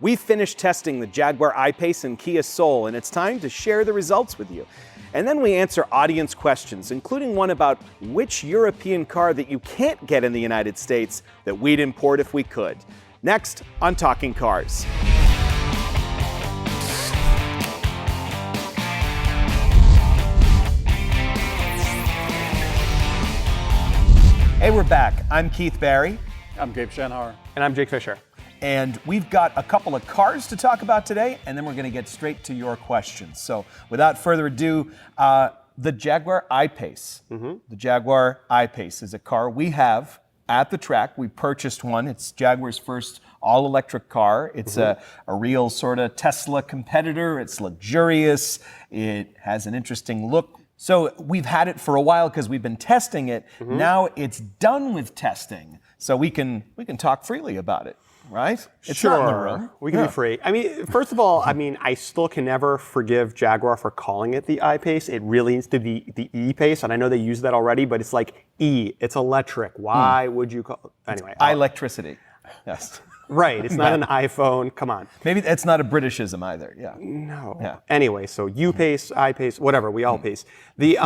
We finished testing the Jaguar I-Pace and Kia Soul, and it's time to share the results with you. And then we answer audience questions, including one about which European car that you can't get in the United States that we'd import if we could. Next on Talking Cars. Hey, we're back. I'm Keith Barry. I'm Gabe Shanhauer. And I'm Jake Fisher. And we've got a couple of cars to talk about today, and then we're going to get straight to your questions. So without further ado, the Jaguar I-Pace. The Jaguar I-Pace is a car we have at the track. We purchased one. It's Jaguar's first all-electric car. It's a real sort of Tesla competitor. It's luxurious. It has an interesting look. So we've had it for a while because we've been testing it. Now it's done with testing, so we can talk freely about it. Right? It's not in the room. We can be free. I mean, first of all, I still can never forgive Jaguar for calling it the I-Pace. It really needs to be the E-Pace, and I know they use that already, but it's like E, it's electric. Why would you call anyway? Electricity. Yes. Right. It's not an iPhone. Come on. Maybe it's not a Britishism either. Yeah. No. Yeah. Anyway, so U-Pace, I-Pace, whatever. We all pace. The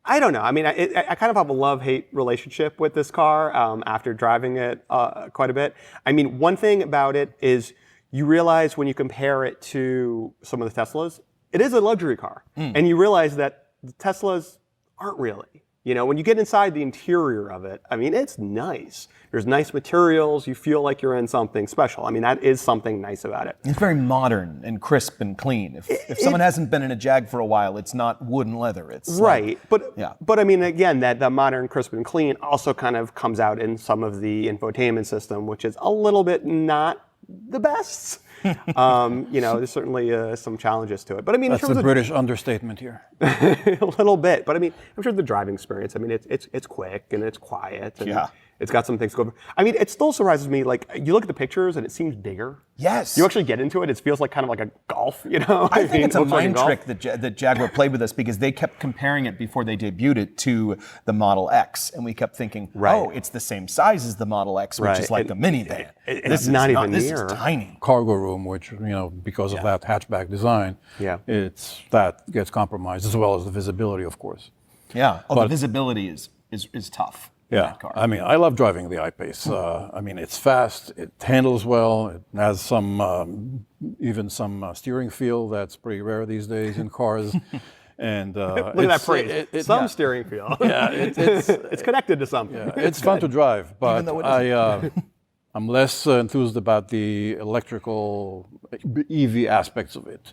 I don't know. I mean, I kind of have a love-hate relationship with this car after driving it quite a bit. I mean, one thing about it is you realize when you compare it to some of the Teslas, it is a luxury car. And you realize that the Teslas aren't really. You know, when you get inside the interior of it, I mean, it's nice. There's nice materials. You feel like you're in something special. I mean, that is something nice about it. It's very modern and crisp and clean. If someone hasn't been in a Jag for a while, it's not wood and leather. It's right. Like, but I mean, again, that the modern, crisp and clean also kind of comes out in some of the infotainment system, which is a little bit not the best. You know, there's certainly some challenges to it. But I mean, that's a British understatement here. A little bit, but I mean, I'm sure the driving experience. I mean, it's quick and it's quiet. And it's got some things going. I mean, it still surprises me. Like you look at the pictures and it seems bigger. Yes. You actually get into it. It feels like kind of like a Golf. You know. I think it's a mind trick that Jaguar played with us because they kept comparing it before they debuted it to the Model X, and we kept thinking, oh, it's the same size as the Model X, which is like the minivan. This is not even near. This is tiny. Cargo room, which, you know, because of that hatchback design, that gets compromised, as well as the visibility, of course. Yeah. Oh, the visibility is tough. Yeah. I mean, I love driving the I-Pace. I mean, it's fast. It handles well. It has some, even some steering feel that's pretty rare these days in cars. And look at that phrase. Some steering feel. Yeah, it's connected to something. Yeah, it's fun to drive, but I'm less enthused about the electrical EV aspects of it.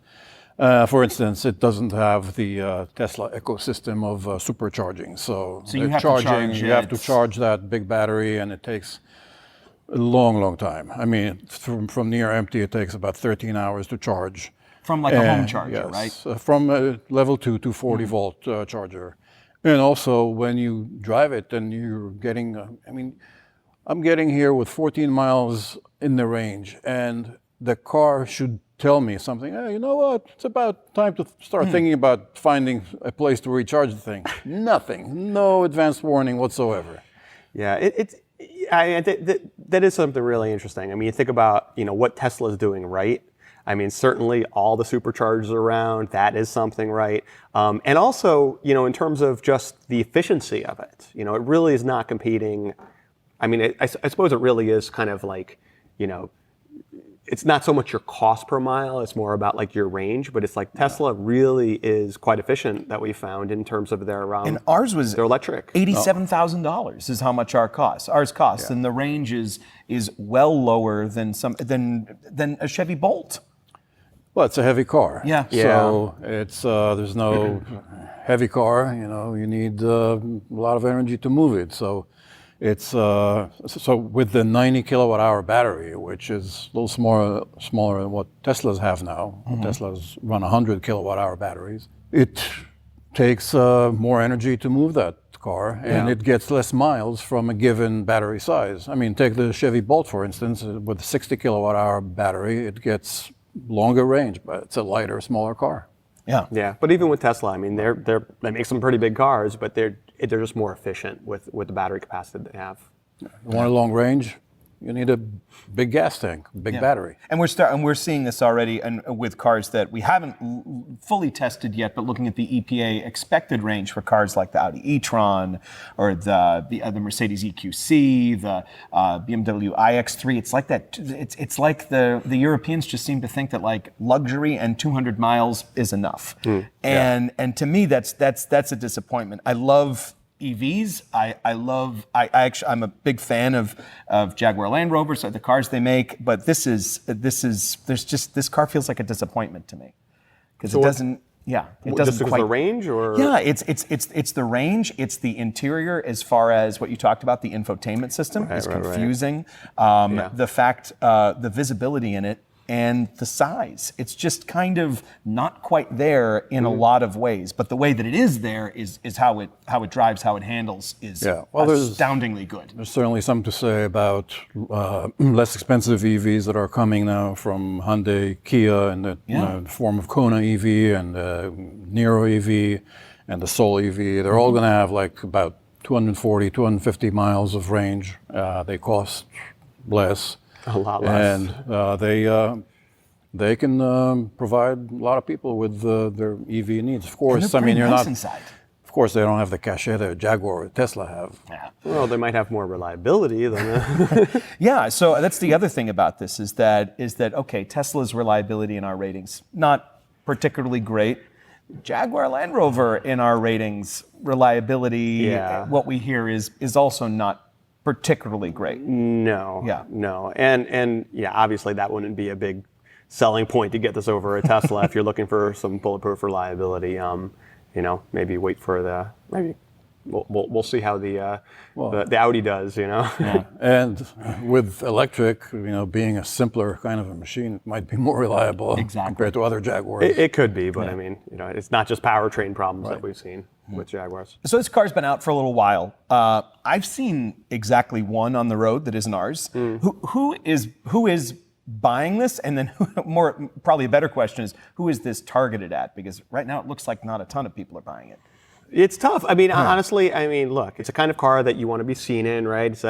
For instance, it doesn't have the Tesla ecosystem of supercharging. So you have to charge you have to charge that big battery, and it takes a long, long time. I mean, from near empty, it takes about 13 hours to charge. From like a home charger, right? From a level 2 to 40 volt charger. And also when you drive it and you're getting, I mean, I'm getting here with 14 miles in the range, and the car should tell me something. Hey, you know what? It's about time to start thinking about finding a place to recharge the thing. Nothing. No advanced warning whatsoever. Yeah, that is something really interesting. I mean, you think about, you know, what Tesla is doing right. I mean, certainly all the superchargers around, that is something right. And also, you know, in terms of just the efficiency of it, you know, it really is not competing. I mean, I suppose it really is kind of like, you know, it's not so much your cost per mile, it's more about like your range, but it's like Tesla really is quite efficient that we found in terms of their and ours was their electric. $87,000 is how much ours costs, and the range is well lower than a Chevy Bolt. Well, it's a heavy car. Yeah. So it's there's no heavy car. You know, you need a lot of energy to move it. So it's so with the 90 kilowatt hour battery, which is a little smaller than what Teslas have now. Teslas run 100 kilowatt hour batteries. It takes more energy to move that car, and it gets less miles from a given battery size. I mean, take the Chevy Bolt, for instance, with a 60 kilowatt hour battery, it gets longer range, but it's a lighter, smaller car. Yeah. But even with Tesla, I mean, they make some pretty big cars, but they're just more efficient with the battery capacity they have. You want a long range? you need a big gas tank, big battery. And we're seeing this already, and with cars that we haven't fully tested yet. But looking at the EPA expected range for cars like the Audi e-tron or the Mercedes EQC, the BMW iX3, it's like that. It's like the Europeans just seem to think that like luxury and 200 miles is enough. And to me, that's a disappointment. I love EVs. I'm a big fan of Jaguar Land Rovers, the cars they make, but this car feels like a disappointment to me because it doesn't. Yeah, it doesn't just because quite. of the range, or It's the range. It's the interior, as far as what you talked about. The infotainment system is confusing. The fact, the visibility in it, and the size. It's just kind of not quite there in a lot of ways. But the way that it is there is how it drives, how it handles is astoundingly good. There's certainly something to say about less expensive EVs that are coming now from Hyundai, Kia, in the form of Kona EV and Niro EV and the Soul EV. They're all going to have like about 240, 250 miles of range. They cost less. a lot less. And they can provide a lot of people with their EV needs. Of course, I mean, you're not. Inside. Of course, they don't have the cachet that Jaguar or Tesla have. Yeah. Well, they might have more reliability than. Yeah. So that's the other thing about this is that okay, Tesla's reliability in our ratings not particularly great. Jaguar Land Rover in our ratings reliability, what we hear is also not particularly great. No. Yeah. No. And yeah, obviously that wouldn't be a big selling point to get this over a Tesla if you're looking for some bulletproof reliability. Maybe wait for we'll see how the Audi does. Yeah. And with electric, being a simpler kind of a machine, it might be more reliable compared to other Jaguars. It could be, but I mean, it's not just powertrain problems that we've seen with Jaguars. So this car's been out for a little while. I've seen exactly one on the road that isn't ours. Who is buying this? And then probably a better question is, who is this targeted at? Because right now it looks like not a ton of people are buying it. It's tough. I mean, honestly, look, it's a kind of car that you want to be seen in, right? It's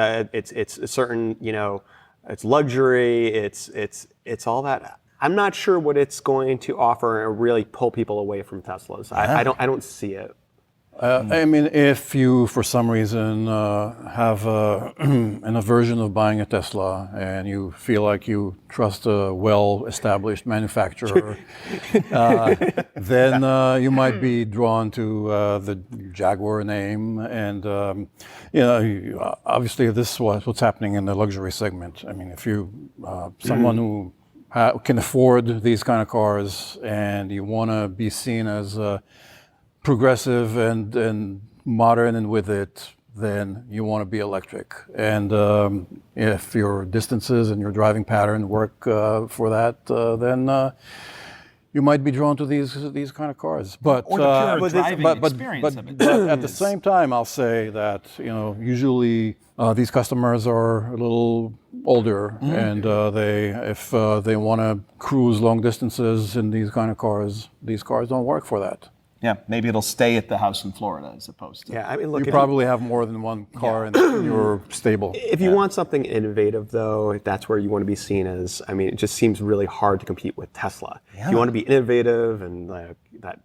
a certain, it's luxury, it's all that. I'm not sure what it's going to offer and really pull people away from Teslas. I don't see it. I mean, if you, for some reason, have an aversion of buying a Tesla and you feel like you trust a well-established manufacturer, then you might be drawn to the Jaguar name. And, obviously this is what's happening in the luxury segment. I mean, if you, someone who can afford these kind of cars and you want to be seen as progressive and modern and with it, then you want to be electric. And if your distances and your driving pattern work for that, then you might be drawn to these kind of cars. But or the pure driving experience of it. But at the same time, I'll say that usually these customers are a little older, and if they want to cruise long distances in these kind of cars, these cars don't work for that. Yeah, maybe it'll stay at the house in Florida as opposed to. Yeah, I mean, look, you probably have more than one car in your stable. If you want something innovative, though, if that's where you want to be seen as, it just seems really hard to compete with Tesla. Yeah. If you want to be innovative and that.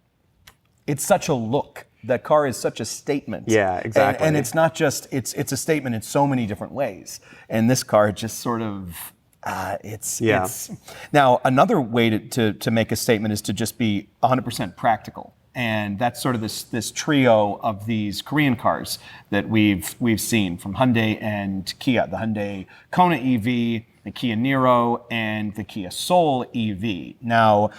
It's such a look. That car is such a statement. Yeah, exactly. And it's not just, it's a statement in so many different ways. And this car just sort of, it's. Now, another way to make a statement is to just be 100% practical. And that's sort of this trio of these Korean cars that we've seen from Hyundai and Kia, the Hyundai Kona EV, the Kia Niro, and the Kia Soul EV. Now,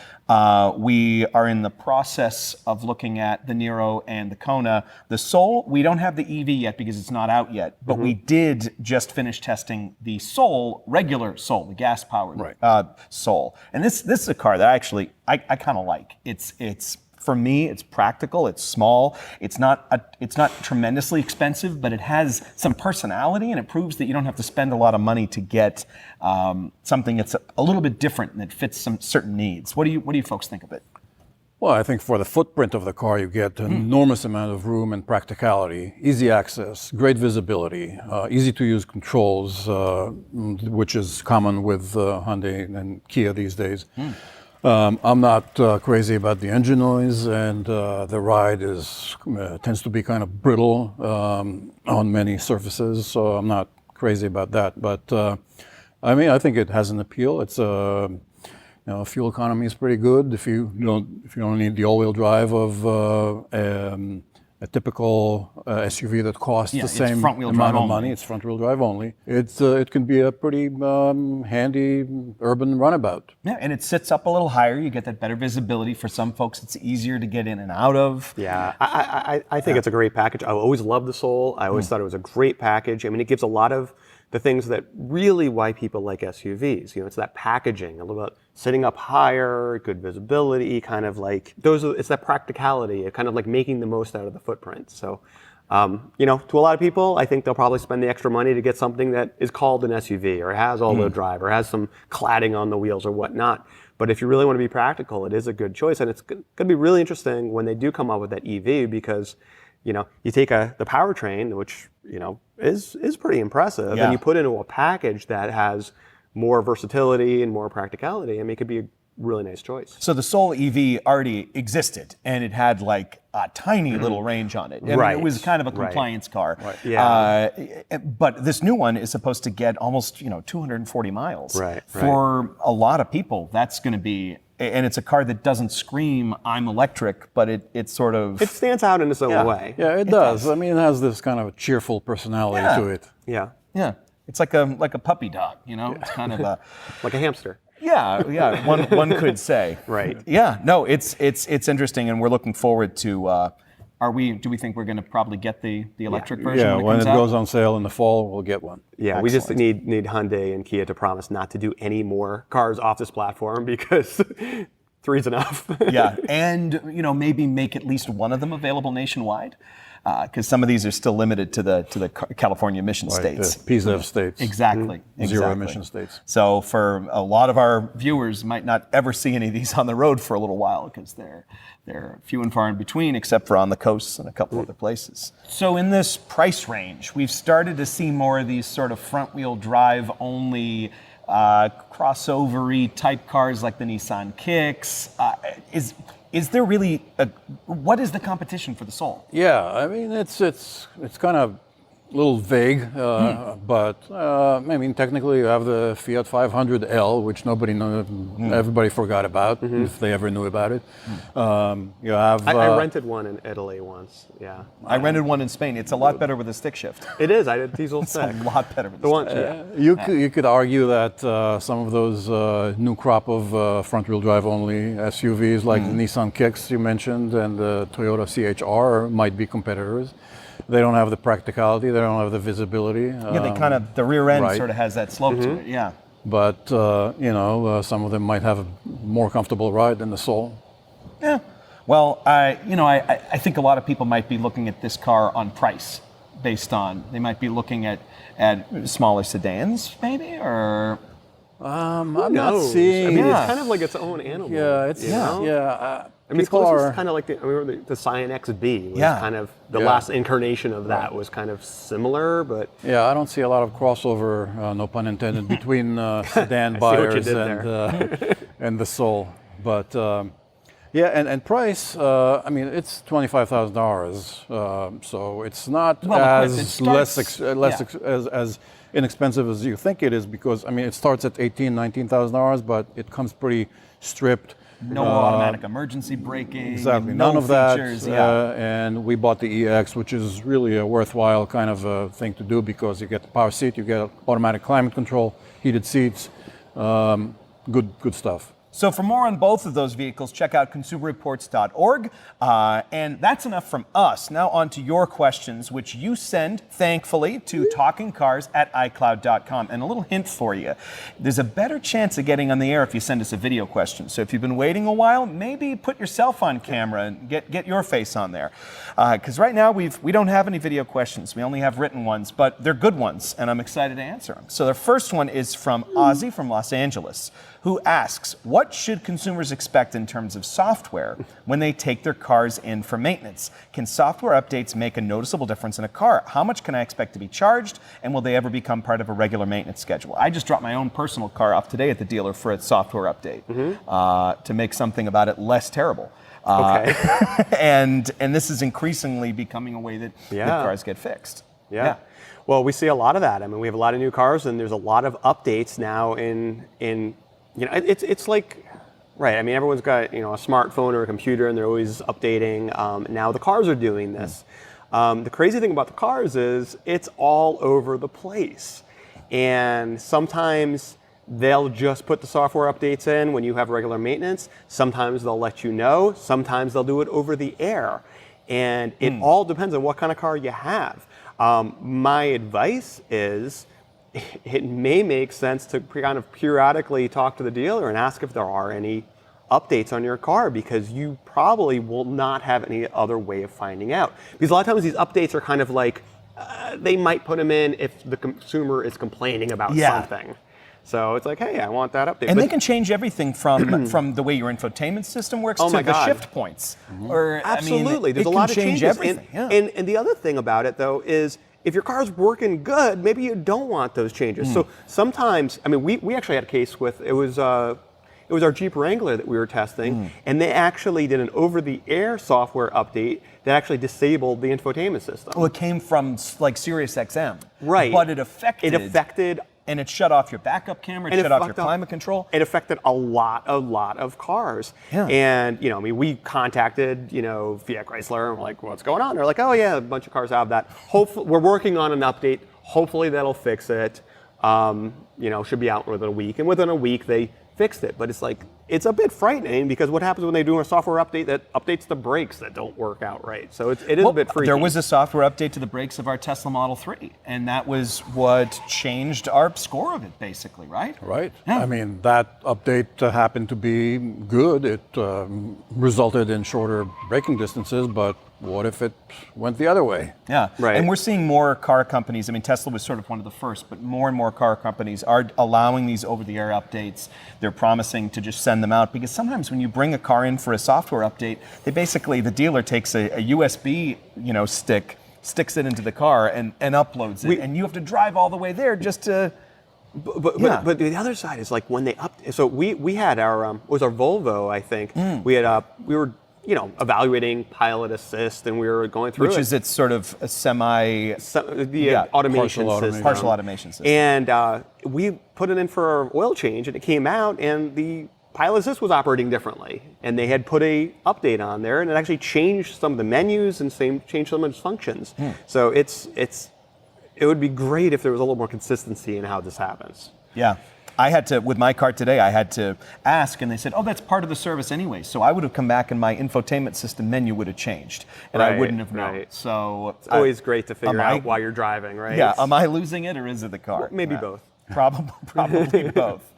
we are in the process of looking at the Niro and the Kona. The Soul, we don't have the EV yet because it's not out yet, but we did just finish testing the Soul, regular Soul, the gas-powered Soul. And this is a car that I kind of like. It's for me, it's practical, it's small, it's not tremendously expensive, but it has some personality, and it proves that you don't have to spend a lot of money to get something that's a little bit different and that fits some certain needs. What do you folks think of it? Well, I think for the footprint of the car, you get an enormous amount of room and practicality, easy access, great visibility, easy to use controls, which is common with Hyundai and Kia these days. I'm not crazy about the engine noise, and the ride tends to be kind of brittle on many surfaces, so I'm not crazy about that. But I mean, I think it has an appeal. It's fuel economy is pretty good if you don't need the all-wheel drive of a typical SUV that costs the same amount of money. It's front-wheel drive only. It can be a pretty handy urban runabout. Yeah, and it sits up a little higher. You get that better visibility. For some folks, it's easier to get in and out of. Yeah, I think it's a great package. I always loved the Soul. I always thought it was a great package. I mean, it gives a lot of the things that really why people like SUVs. It's that packaging, a little bit sitting up higher, good visibility, kind of like it's that practicality, kind of like making the most out of the footprint. So, to a lot of people, I think they'll probably spend the extra money to get something that is called an SUV or has all-wheel drive or has some cladding on the wheels or whatnot. But if you really want to be practical, it is a good choice, and it's going to be really interesting when they do come up with that EV because, you take the powertrain, which is pretty impressive, and you put into a package that has more versatility and more practicality. I mean, it could be a really nice choice. So the Soul EV already existed, and it had like a tiny little range on it. I mean, it was kind of a compliance car. Right. Yeah. But this new one is supposed to get almost 240 miles. Right. For a lot of people, that's going to be. And it's a car that doesn't scream, I'm electric, but it sort of... It stands out in its own way. Yeah, it does. I mean, it has this kind of a cheerful personality to it. Yeah. Yeah. It's like a puppy dog, It's kind of a... Like a hamster. Yeah, one could say. Right. Yeah, no, it's interesting, and we're looking forward to... Do we think we're going to probably get the electric version when it comes out? Goes on sale in the fall, we'll get one. Yeah, we just need Hyundai and Kia to promise not to do any more cars off this platform because 3's enough. Yeah, and maybe make at least one of them available nationwide, because some of these are still limited to the California emission states. The PZEV states. Exactly. Zero emission states. So for a lot of our viewers, might not ever see any of these on the road for a little while because they're few and far in between, except for on the coasts and a couple other places. So in this price range, we've started to see more of these sort of front-wheel drive only crossover-y type cars like the Nissan Kicks. Is there really what is the competition for the Soul? Yeah, I mean it's kind of a little vague, but I mean technically you have the Fiat 500L, which everybody forgot about if they ever knew about it. You have. I rented one in Italy once. Yeah. I rented one in Spain. It's a lot better with a stick shift. It is. I did diesel It's stick. a lot better with the stick shift. You could argue that some of those new crop of front-wheel drive only SUVs like the Nissan Kicks you mentioned and the Toyota CHR might be competitors. They don't have the practicality. They don't have the visibility. Yeah, the rear end sort of has that slope to it. Yeah. But some of them might have a more comfortable ride than the Soul. Yeah. Well, I think a lot of people might be looking at this car on price, they might be looking at smaller sedans, maybe, or. I'm not seeing. I mean, it's kind of like its own animal. Yeah, I mean, it's closest kind of like the Scion XB was kind of the last incarnation of that was kind of similar, but I don't see a lot of crossover, no pun intended, between sedan buyers and the Soul. But and price. I mean, it's $25,000, so it's not as inexpensive as you think it is because I mean it starts at $19,000, but it comes pretty stripped. No automatic emergency braking. Exactly, no none of features, that. And we bought the EX, which is really a worthwhile kind of a thing to do because you get the power seat, you get automatic climate control, heated seats, good stuff. So for more on both of those vehicles, check out consumerreports.org. And that's enough from us. Now on to your questions, which you send, thankfully, to TalkingCars@iCloud.com. And a little hint for you. There's a better chance of getting on the air if you send us a video question. So if you've been waiting a while, maybe put yourself on camera and get your face on there. Because right now we don't have any video questions. We only have written ones, but they're good ones, and I'm excited to answer them. So the first one is from Ozzy from Los Angeles, who asks, what should consumers expect in terms of software when they take their cars in for maintenance? Can software updates make a noticeable difference in a car? How much can I expect to be charged, and will they ever become part of a regular maintenance schedule? I just dropped my own personal car off today at the dealer for a software update to make something about it less terrible. Okay. and this is increasingly becoming a way that cars get fixed. Yeah. Well, we see a lot of that. I mean, we have a lot of new cars, and there's a lot of updates now in it's like, right. I mean, everyone's got, a smartphone or a computer, and they're always updating. Now the cars are doing this. The crazy thing about the cars is it's all over the place. And sometimes they'll just put the software updates in when you have regular maintenance. Sometimes they'll let you know. Sometimes they'll do it over the air. And it all depends on what kind of car you have. My advice is it may make sense to kind of periodically talk to the dealer and ask if there are any updates on your car, because you probably will not have any other way of finding out. Because a lot of times these updates are kind of like, they might put them in if the consumer is complaining about something. So it's like, hey, I want that update. And they can change everything from the way your infotainment system works to the shift points. Or, absolutely, there's a lot of changes. Everything. And the other thing about it, though, is if your car's working good, maybe you don't want those changes. So sometimes, I mean, we actually had a case with, it was our Jeep Wrangler that we were testing, and they actually did an over-the-air software update that actually disabled the infotainment system. Well, it came from like Sirius XM. Right. But it affected. And it shut off your backup camera, it shut off your climate control. It affected a lot of cars. Yeah. And, we contacted, Fiat Chrysler, and we're like, what's going on? They're like, oh yeah, a bunch of cars have that. Hopefully, we're working on an update. Hopefully that'll fix it. Should be out within a week. And within a week, they fixed it. But it's like, it's a bit frightening, because what happens when they do a software update that updates the brakes that don't work out right? So it is a bit freaky. There was a software update to the brakes of our Tesla Model 3, and that was what changed our score of it, basically, right? Right. Yeah. I mean, that update happened to be good. It resulted in shorter braking distances, but what if it went the other way? Yeah, right. And we're seeing more car companies. I mean, Tesla was sort of one of the first, but more and more car companies are allowing these over-the-air updates. They're promising to just send them out, because sometimes when you bring a car in for a software update, the dealer takes a USB, stick, sticks it into the car, and uploads it, and you have to drive all the way there just to. But the other side is like when they So we had our it was our Volvo, I think. We were evaluating pilot assist, and we were going through Which is its sort of a automation system. Partial automation system. And we put it in for our oil change, and it came out, and the pilot assist was operating differently. And they had put a update on there, and it actually changed some of the menus and changed some of its functions. So it would be great if there was a little more consistency in how this happens. Yeah. I had to, with my car today, I had to ask, and they said, oh, that's part of the service anyway. So I would have come back and my infotainment system menu would have changed, and I wouldn't have known. Right. So it's always great to figure out while you're driving, right? Yeah, am I losing it, or is it the car? Well, maybe both. Probably both.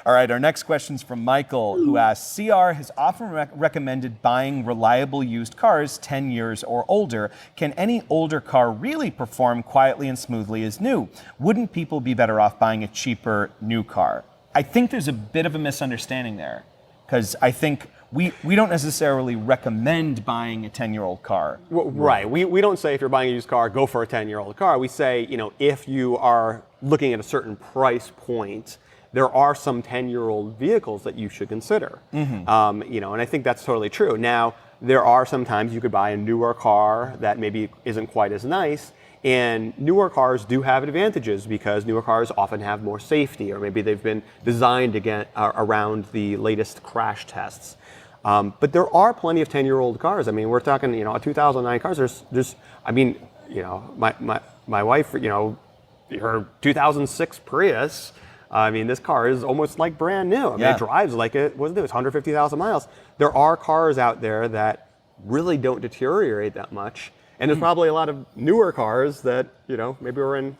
All right, our next question is from Michael, who asks, CR has often recommended buying reliable used cars 10 years or older. Can any older car really perform quietly and smoothly as new? Wouldn't people be better off buying a cheaper new car? I think there's a bit of a misunderstanding there, because I think we don't necessarily recommend buying a 10-year-old car. Well, right. We don't say if you're buying a used car, go for a 10-year-old car. We say, if you are looking at a certain price point, there are some 10-year-old vehicles that you should consider. And I think that's totally true. Now, there are sometimes you could buy a newer car that maybe isn't quite as nice, and newer cars do have advantages because newer cars often have more safety, or maybe they've been designed to get around the latest crash tests. But there are plenty of 10-year-old cars. I mean, we're talking, a 2009 cars. My wife, her 2006 Prius. I mean, this car is almost like brand new. I mean, it drives like it was 150,000 miles. There are cars out there that really don't deteriorate that much. And there's probably a lot of newer cars that, maybe are in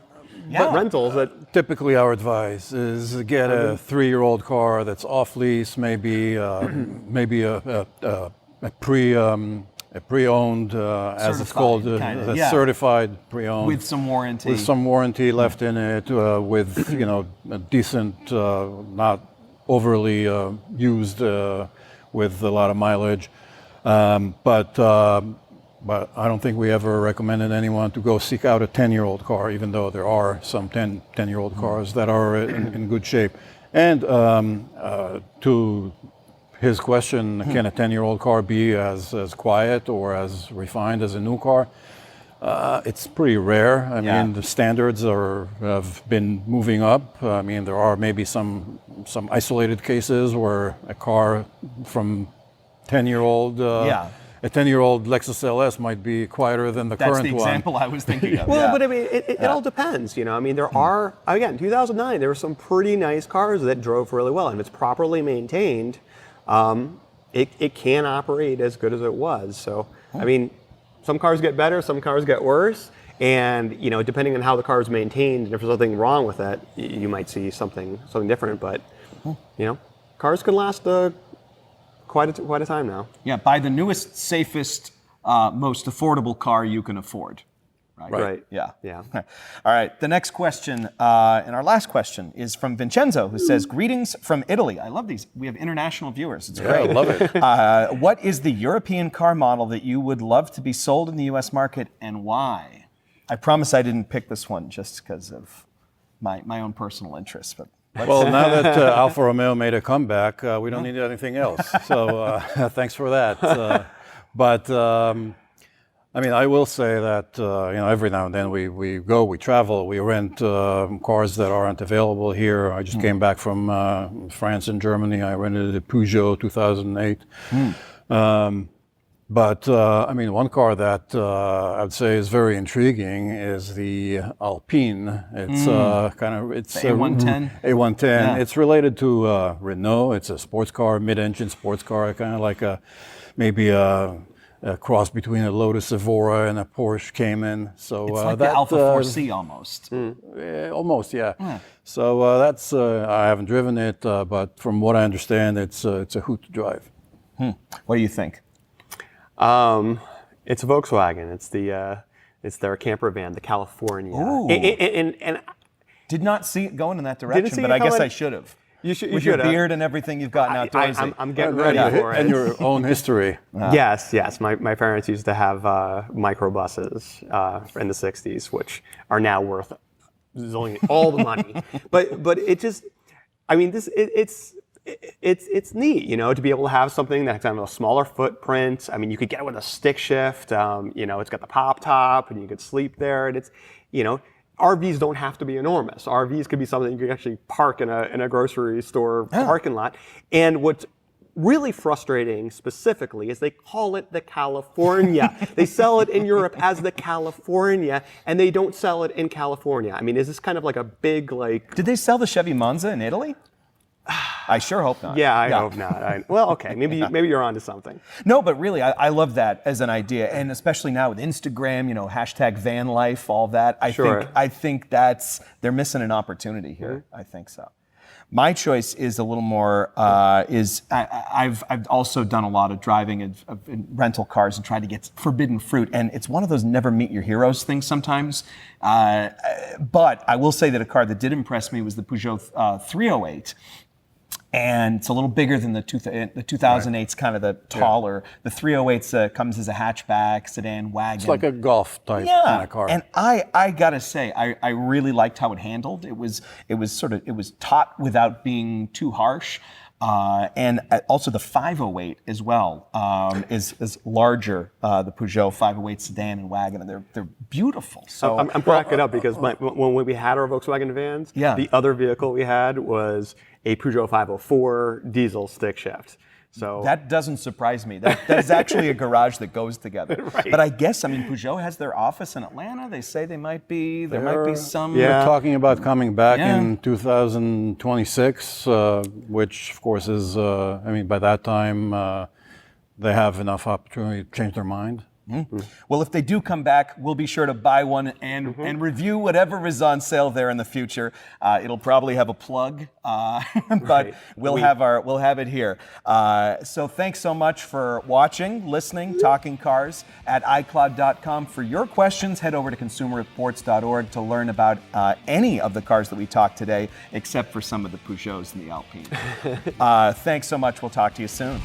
rentals that. Typically, our advice is get a 3-year-old car that's off lease, maybe a pre-owned, as it's called, certified pre-owned. With some warranty. With some warranty left in it, with, a decent, not overly used with a lot of mileage. But I don't think we ever recommended anyone to go seek out a 10-year-old car, even though there are some 10-year-old cars that are in good shape. And to his question, can a 10-year-old car be as quiet or as refined as a new car? It's pretty rare. I mean, the standards have been moving up. I mean, there are maybe some isolated cases where a car from 10-year-old a 10-year-old Lexus LS might be quieter than the current one. That's the example I was thinking of. Well, but I mean, it all depends, you know. I mean, there are, again, 2009, there were some pretty nice cars that drove really well. And if it's properly maintained, it can operate as good as it was. So, I mean, some cars get better, some cars get worse. And, you know, depending on how the car is maintained, and if there's something wrong with it, you might see something different. But, you know, cars can last quite a time now. Yeah, buy the newest, safest, most affordable car you can afford. Right. Yeah. Yeah. All right. The next question, and our last question, is from Vincenzo, who says, "Greetings from Italy." I love these. We have international viewers. It's great. I love it. What is the European car model that you would love to be sold in the U.S. market, and why? I promise I didn't pick this one just because of my own personal interests, but. Well, now that Alfa Romeo made a comeback, we don't need anything else. So thanks for that. But I mean, I will say that you know, every now and then we travel, we rent cars that aren't available here. I just came back from France and Germany. I rented a Peugeot 2008. But I mean, one car that I would say is very intriguing is the Alpine. It's it's the A110. A110. Yeah. It's related to Renault. It's a sports car, mid-engine sports car, kind of like maybe a cross between a Lotus Evora and a Porsche Cayman. So it's like the Alpha 4C almost. Almost, yeah. So that's I haven't driven it, but from what I understand, it's a hoot to drive. What do you think? It's a Volkswagen. It's their camper van, the California. Ooh. And Did not see it going in that direction, see but it I guess coming. I should have. You should. With your beard and everything you've gotten outdoorsy. I'm getting ready for it. And your own history. Yes. My parents used to have microbuses in the '60s, which are now worth zillion all the money. But it just, I mean, it's neat, you know, to be able to have something that's kind of a smaller footprint. I mean, you could get it with a stick shift. You know, it's got the pop top, and you could sleep there. And it's, you know, RVs don't have to be enormous. RVs could be something you could actually park in a grocery store parking lot. And what's really frustrating specifically is they call it the California. They sell it in Europe as the California, and they don't sell it in California. I mean, is this kind of like a big like? Did they sell the Chevy Monza in Italy? I sure hope not. Yeah, I hope not. Well, okay, maybe you're onto something. No, but really, I love that as an idea, and especially now with Instagram, you know, hashtag van life, all that. I think that's they're missing an opportunity here. I think so. My choice is a little more. I've also done a lot of driving of rental cars and tried to get forbidden fruit, and it's one of those never meet your heroes things sometimes. But I will say that a car that did impress me was the Peugeot 308. And it's a little bigger than the 2008's kind of the taller. The 308's comes as a hatchback, sedan, wagon. It's like a golf type kind of car. And I gotta say, I really liked how it handled. It was taut without being too harsh. And also the 508 as well is larger. The Peugeot 508 sedan and wagon, and they're beautiful. So I'm cracking up because when we had our Volkswagen vans, the other vehicle we had was a Peugeot 504 diesel stick shift. So that doesn't surprise me. That is actually a garage that goes together. Right. But I guess, I mean, Peugeot has their office in Atlanta. They say there might be some. They're talking about coming back in 2026, which of course is, I mean, by that time they have enough opportunity to change their mind. Well, if they do come back, we'll be sure to buy one and review whatever is on sale there in the future. It'll probably have a plug, but we'll have it here. So thanks so much for watching, listening, Talking Cars at iCloud.com. For your questions, head over to consumerreports.org to learn about any of the cars that we talked today, except for some of the Peugeots and the Alpine. Thanks so much. We'll talk to you soon.